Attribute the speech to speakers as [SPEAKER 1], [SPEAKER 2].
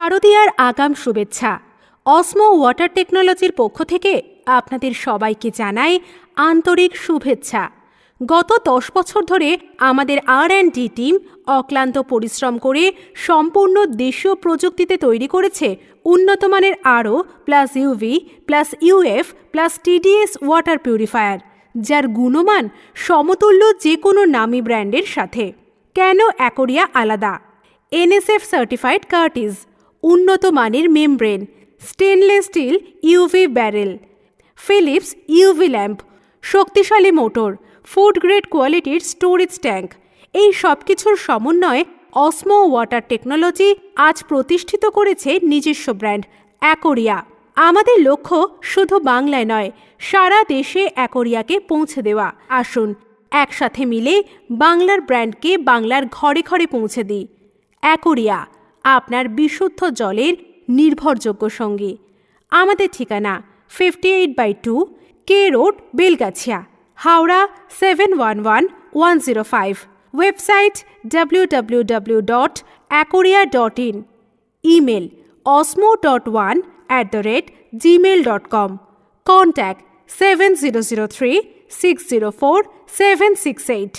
[SPEAKER 1] শারদীয়ার আগাম শুভেচ্ছা। অসমো ওয়াটার টেকনোলজির পক্ষ থেকে আপনাদের সবাইকে জানাই আন্তরিক শুভেচ্ছা। গত 10 বছর ধরে আমাদের R&D টিম অক্লান্ত পরিশ্রম করে সম্পূর্ণ দেশীয় প্রযুক্তিতে তৈরি করেছে উন্নতমানের RO plus UV plus UF plus TDS water purifier, যার গুণমান সমতুল্য যে কোনো নামী ব্র্যান্ডের সাথে। কেন অ্যাকোরিয়া আলাদা? NSF সার্টিফাইড কার্টিজ, উন্নত মানের membrane, stainless steel UV barrel, Philips UV lamp, শক্তিশালী মোটর, ফুড গ্রেড কোয়ালিটির স্টোরেজ ট্যাঙ্ক, এই সব কিছুর সমন্বয়ে অসমো ওয়াটার টেকনোলজি আজ প্রতিষ্ঠিত করেছে নিজস্ব ব্র্যান্ড অ্যাকোরিয়া। আমাদের লক্ষ্য শুধু বাংলায় নয়, সারা দেশে অ্যাকোরিয়াকে পৌঁছে দেওয়া। আসুন একসাথে মিলে বাংলার ব্র্যান্ডকে বাংলার ঘরে ঘরে পৌঁছে দিই। অ্যাকোরিয়া, আপনার বিশুদ্ধ জলের নির্ভরযোগ্য সঙ্গী। আমাদের ঠিকানা 58/2 K road, Belgachia, Howrah 711105। Website www.aquaria.in। Email osmo.1@gmail.com। Contact 7003 604 768।